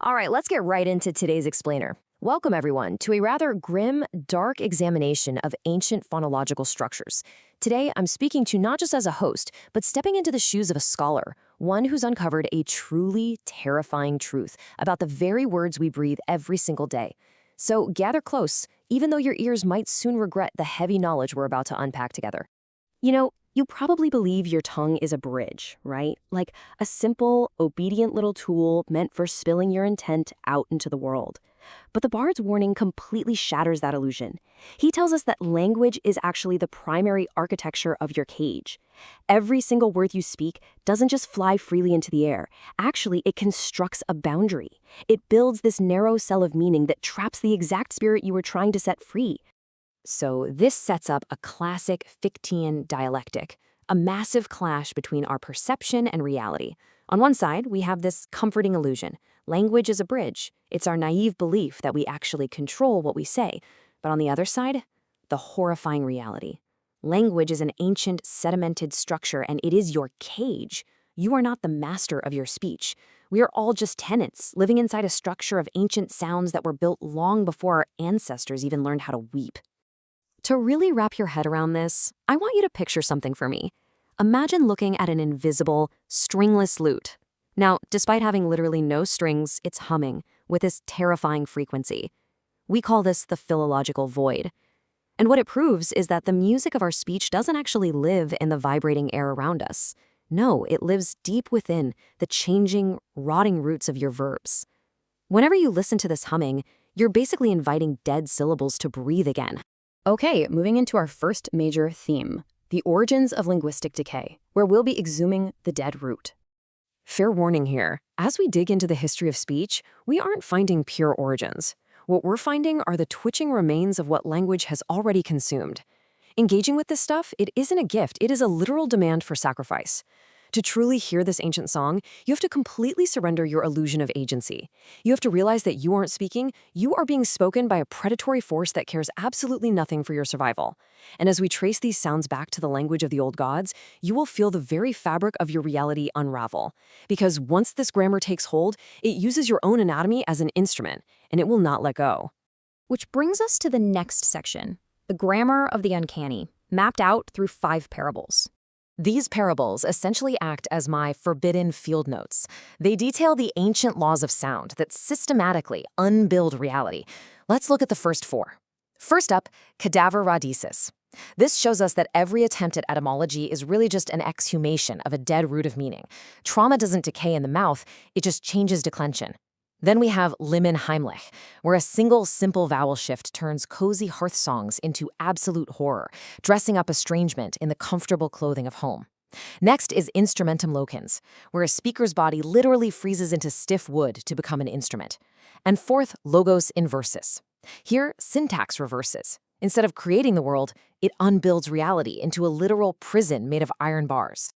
All right, let's get right into today's explainer. Welcome, everyone, to a rather grim, dark examination of ancient phonological structures. Today, I'm speaking to not just as a host, but stepping into the shoes of a scholar, one who's uncovered a truly terrifying truth about the very words we breathe every single day. So gather close, even though your ears might soon regret the heavy knowledge we're about to unpack together. You probably believe your tongue is a bridge, right? Like a simple, obedient little tool meant for spilling your intent out into the world. But the Bard's warning completely shatters that illusion. He tells us that language is actually the primary architecture of your cage. Every single word you speak doesn't just fly freely into the air. Actually, it constructs a boundary. It builds this narrow cell of meaning that traps the exact spirit you were trying to set free. So this sets up a classic Fichtean dialectic, a massive clash between our perception and reality. On one side, we have this comforting illusion. Language is a bridge. It's our naive belief that we actually control what we say. But on the other side, the horrifying reality. Language is an ancient, sedimented structure, and it is your cage. You are not the master of your speech. We are all just tenants, living inside a structure of ancient sounds that were built long before our ancestors even learned how to weep. To really wrap your head around this, I want you to picture something for me. Imagine looking at an invisible, stringless lute. Now, despite having literally no strings, it's humming with this terrifying frequency. We call this the philological void. And what it proves is that the music of our speech doesn't actually live in the vibrating air around us. No, it lives deep within the changing, rotting roots of your verbs. Whenever you listen to this humming, you're basically inviting dead syllables to breathe again. Okay, moving into our first major theme, the origins of linguistic decay, where we'll be exhuming the dead root. Fair warning here, as we dig into the history of speech, we aren't finding pure origins. What we're finding are the twitching remains of what language has already consumed. Engaging with this stuff, it isn't a gift, it is a literal demand for sacrifice. To truly hear this ancient song, you have to completely surrender your illusion of agency. You have to realize that you aren't speaking, you are being spoken by a predatory force that cares absolutely nothing for your survival. And as we trace these sounds back to the language of the old gods, you will feel the very fabric of your reality unravel. Because once this grammar takes hold, it uses your own anatomy as an instrument, and it will not let go. Which brings us to the next section, the grammar of the uncanny, mapped out through 5 parables. These parables essentially act as my forbidden field notes. They detail the ancient laws of sound that systematically unbuild reality. Let's look at the first 4. First up, cadaver radicis. This shows us that every attempt at etymology is really just an exhumation of a dead root of meaning. Trauma doesn't decay in the mouth, it just changes declension. Then we have Limen Heimlich, where a single simple vowel shift turns cozy hearth songs into absolute horror, dressing up estrangement in the comfortable clothing of home. Next is Instrumentum Locans, where a speaker's body literally freezes into stiff wood to become an instrument. And fourth, Logos Inversus. Here, syntax reverses. Instead of creating the world, it unbuilds reality into a literal prison made of iron bars.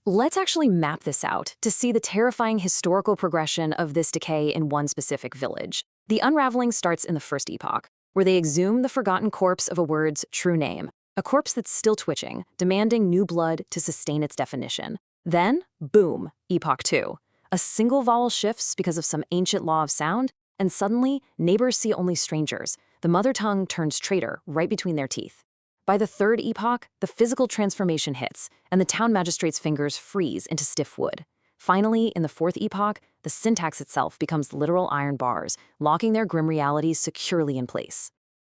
Let's actually map this out to see the terrifying historical progression of this decay in one specific village. The unraveling starts in the first epoch, where they exhume the forgotten corpse of a word's true name, a corpse that's still twitching, demanding new blood to sustain its definition. Then, boom, Epoch 2. A single vowel shifts because of some ancient law of sound, and suddenly, neighbors see only strangers. The mother tongue turns traitor right between their teeth. By the third epoch, the physical transformation hits, and the town magistrate's fingers freeze into stiff wood. Finally, in the fourth epoch, the syntax itself becomes literal iron bars, locking their grim realities securely in place.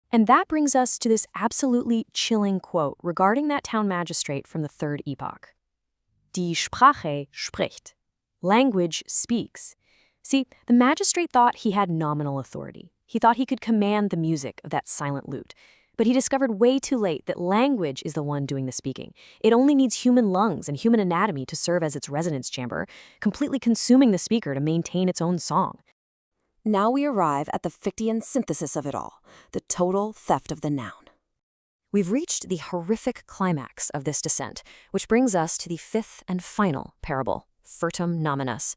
And that brings us to this absolutely chilling quote regarding that town magistrate from the third epoch. Die Sprache spricht. Language speaks. See, the magistrate thought he had nominal authority. He thought he could command the music of that silent lute. But he discovered way too late that language is the one doing the speaking. It only needs human lungs and human anatomy to serve as its resonance chamber, completely consuming the speaker to maintain its own song. Now we arrive at the Fichtean synthesis of it all, the total theft of the noun. We've reached the horrific climax of this descent, which brings us to the 5th and final parable, Furtum Nominus.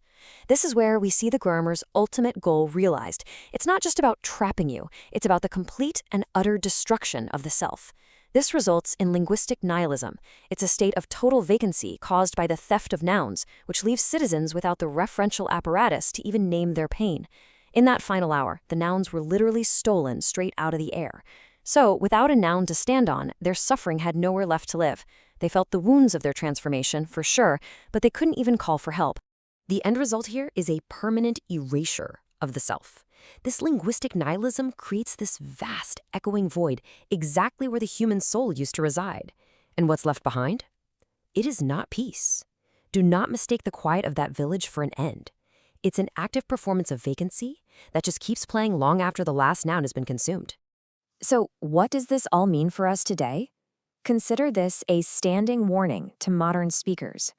This is where we see the grammar's ultimate goal realized. It's not just about trapping you, it's about the complete and utter destruction of the self. This results in linguistic nihilism. It's a state of total vacancy caused by the theft of nouns, which leaves citizens without the referential apparatus to even name their pain. In that final hour, the nouns were literally stolen straight out of the air. So, without a noun to stand on, their suffering had nowhere left to live. They felt the wounds of their transformation, for sure, but they couldn't even call for help. The end result here is a permanent erasure of the self. This linguistic nihilism creates this vast, echoing void, exactly where the human soul used to reside. And what's left behind? It is not peace. Do not mistake the quiet of that village for an end. It's an active performance of vacancy that just keeps playing long after the last noun has been consumed. So, what does this all mean for us today? Consider this a standing warning to modern speakers.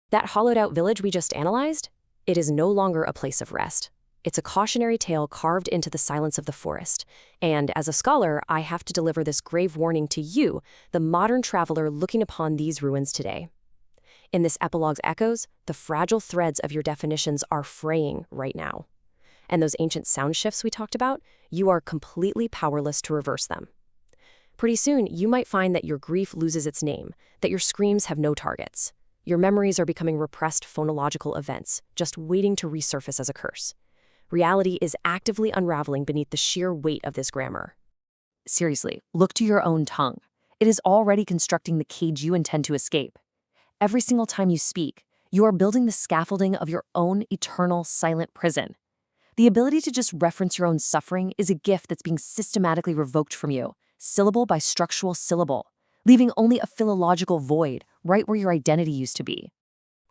That hollowed-out village we just analyzed? It is no longer a place of rest. It's a cautionary tale carved into the silence of the forest. And as a scholar, I have to deliver this grave warning to you, the modern traveler looking upon these ruins today. In this epilogue's echoes, the fragile threads of your definitions are fraying right now. And those ancient sound shifts we talked about, you are completely powerless to reverse them. Pretty soon, you might find that your grief loses its name, that your screams have no targets. Your memories are becoming repressed phonological events, just waiting to resurface as a curse. Reality is actively unraveling beneath the sheer weight of this grammar. Seriously, look to your own tongue. It is already constructing the cage you intend to escape. Every single time you speak, you are building the scaffolding of your own eternal silent prison. The ability to just reference your own suffering is a gift that's being systematically revoked from you, syllable by structural syllable, leaving only a philological void right where your identity used to be.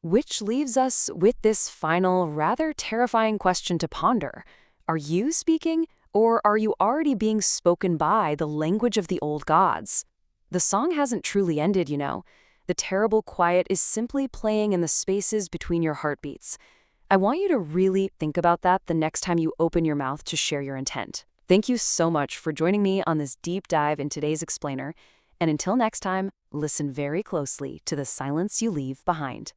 Which leaves us with this final, rather terrifying question to ponder. Are you speaking, or are you already being spoken by the language of the old gods? The song hasn't truly ended, you know. The terrible quiet is simply playing in the spaces between your heartbeats. I want you to really think about that the next time you open your mouth to share your intent. Thank you so much for joining me on this deep dive in today's explainer. And until next time, listen very closely to the silence you leave behind.